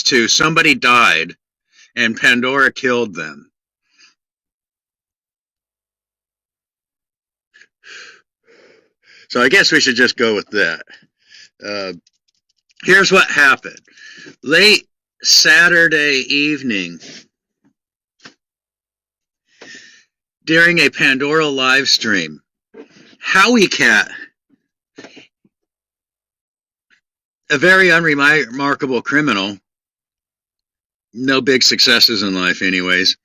two, somebody died, and Pandora killed them. So I guess we should just go with that. Here's what happened. Late Saturday evening, during a Pandora live stream, Howie Cat, a very unremarkable criminal, no big successes in life anyways,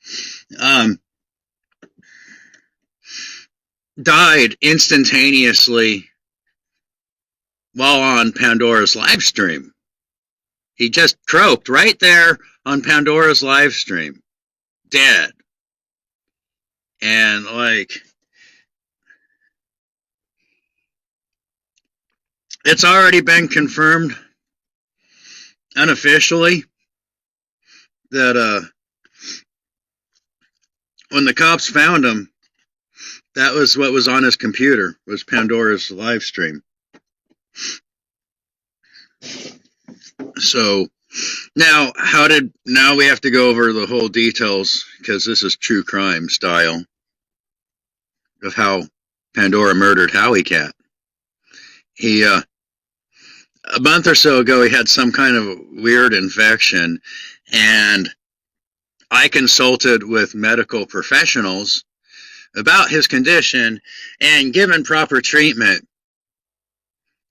died instantaneously while on Pandora's live stream. He just croaked right there on Pandora's live stream, dead. And it's already been confirmed unofficially that when the cops found him, that was what was on his computer, was Pandora's live stream. So now we have to go over the whole details, because this is true crime style, of how Pandora murdered Howie Cat. He a month or so ago, he had some kind of weird infection, and I consulted with medical professionals about his condition, and given proper treatment,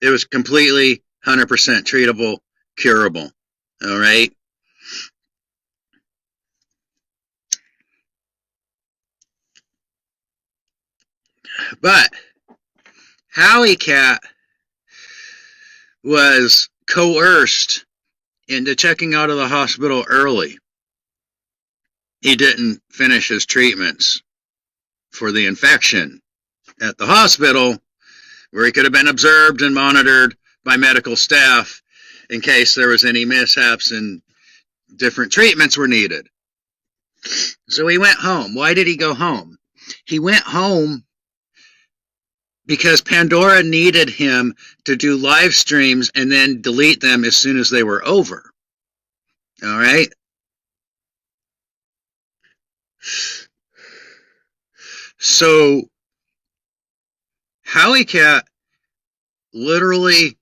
it was completely 100% treatable, curable. All right. But Howie Cat was coerced into checking out of the hospital early. He didn't finish his treatments for the infection at the hospital, where he could have been observed and monitored by medical staff in case there was any mishaps and different treatments were needed. So he went home. Why did he go home? He went home because Pandora needed him to do live streams and then delete them as soon as they were over. All right? So Howie Cat literally...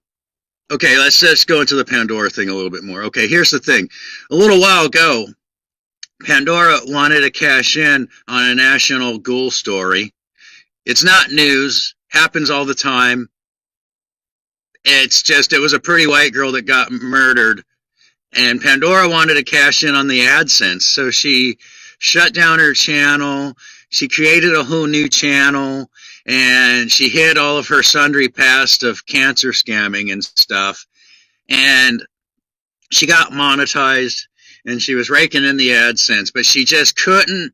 Okay, let's just go into the Pandora thing a little bit more. Okay, here's the thing. A little while ago, Pandora wanted to cash in on a national ghoul story. It's not news. Happens all the time. It's just, it was a pretty white girl that got murdered, and Pandora wanted to cash in on the AdSense, so she shut down her channel. She created a whole new channel, and she hid all of her sundry past of cancer scamming and stuff, and she got monetized, and she was raking in the AdSense, but she just couldn't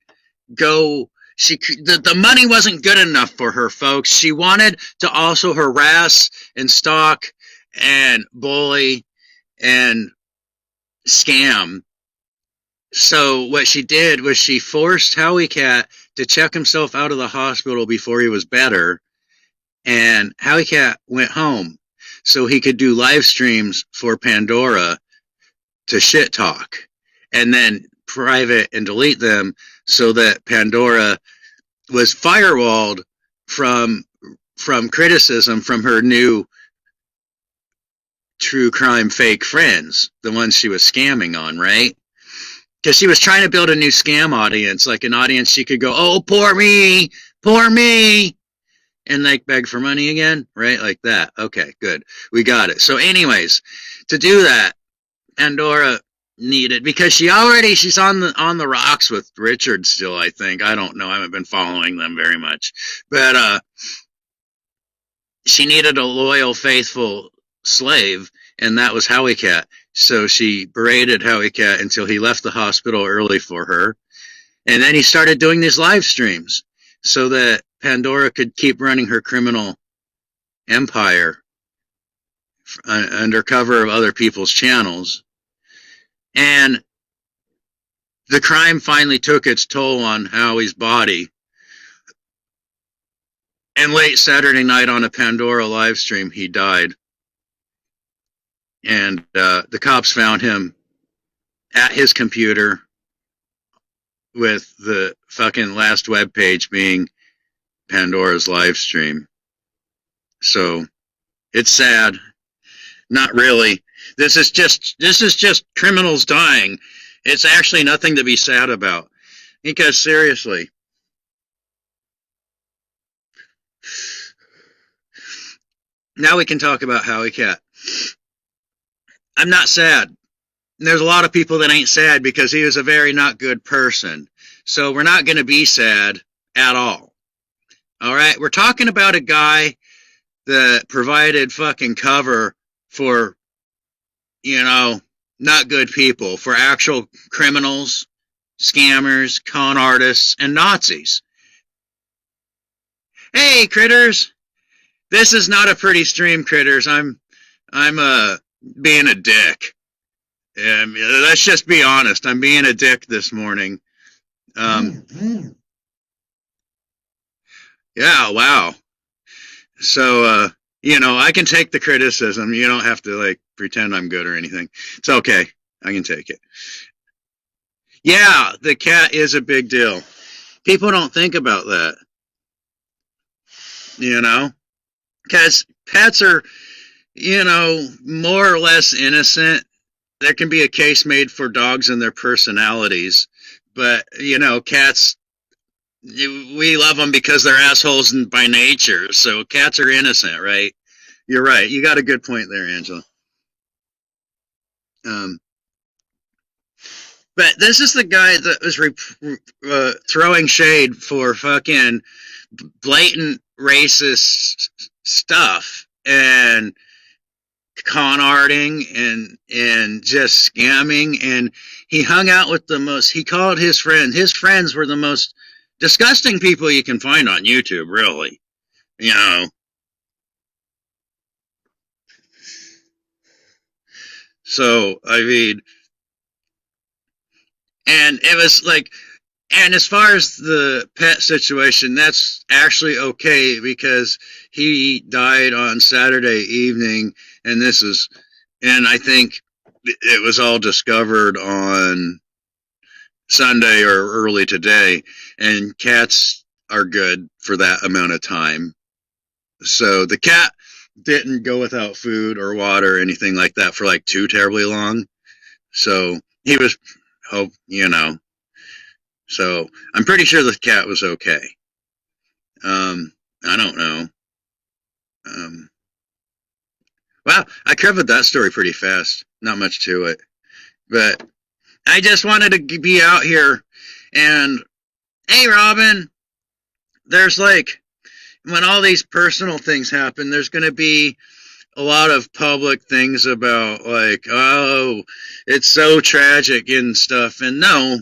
go. The money wasn't good enough for her, folks. She wanted to also harass and stalk and bully and scam. So what she did was she forced Howie Cat to check himself out of the hospital before he was better, and Howie Cat went home so he could do live streams for Pandora to shit talk, and then private and delete them, so that Pandora was firewalled from criticism from her new true crime fake friends, the ones she was scamming on, right? Because she was trying to build a new scam audience, like an audience she could go, oh, poor me, and like beg for money again, right? Like that. Okay, good. We got it. So anyways, to do that, Pandora needed, because she's on the rocks with Richard still, I think. I don't know. I haven't been following them very much. But she needed a loyal, faithful slave, and that was Howie Cat. So she berated Howie Cat until he left the hospital early for her. And then he started doing these live streams so that Pandora could keep running her criminal empire under cover of other people's channels. And the crime finally took its toll on Howie's body. And late Saturday night on a Pandora live stream, he died. And the cops found him at his computer with the fucking last web page being Pandora's live stream. So it's sad. Not really. This is just criminals dying. It's actually nothing to be sad about. Because seriously, now we can talk about Howie Cat. I'm not sad. There's a lot of people that ain't sad because he was a very not good person. So we're not going to be sad at all. All right? We're talking about a guy that provided fucking cover for, not good people, for actual criminals, scammers, con artists, and Nazis. Hey, critters! This is not a pretty stream, critters. I'm being a dick. Let's just be honest. I'm being a dick this morning. Yeah, wow. So, I can take the criticism. You don't have to, pretend I'm good or anything. It's okay. I can take it. Yeah, the cat is a big deal. People don't think about that. Because pets are, more or less innocent. There can be a case made for dogs and their personalities. But, cats, we love them because they're assholes by nature. So cats are innocent, right? You're right. You got a good point there, Angela. But this is the guy that was throwing shade for fucking blatant racist stuff and con arting and just scamming. And he hung out with he called his friends were the most disgusting people you can find on YouTube, really. So, I mean, and it was and as far as the pet situation, that's actually okay because he died on Saturday evening, and I think it was all discovered on Sunday or early today, and cats are good for that amount of time. So the cat didn't go without food or water or anything like that for too terribly long. So he was, so I'm pretty sure the cat was okay. I don't know. Wow, I covered that story pretty fast. Not much to it. But I just wanted to be out here and, hey, Robin, there's when all these personal things happen, there's going to be a lot of public things about oh, it's so tragic and stuff. And no,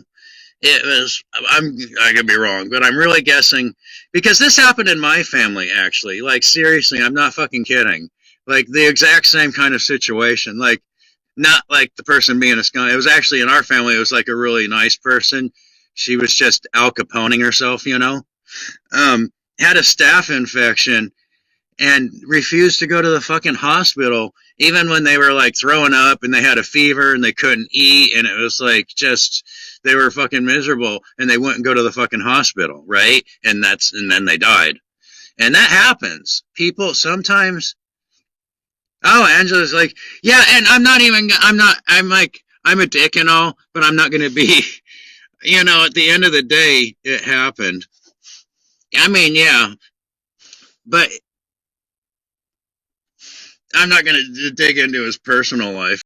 I could be wrong, but I'm really guessing because this happened in my family, actually. Seriously, I'm not fucking kidding. The exact same kind of situation. Not the person being a skunk. It was actually in our family, it was a really nice person. She was just Al Caponing herself, had a staph infection and refused to go to the fucking hospital even when they were throwing up and they had a fever and they couldn't eat and it was they were fucking miserable and they wouldn't go to the fucking hospital, right? And then they died. And that happens. People sometimes. Oh, Angela's yeah, and I'm a dick and all, but I'm not gonna be, at the end of the day, it happened. I mean, yeah, but I'm not gonna dig into his personal life.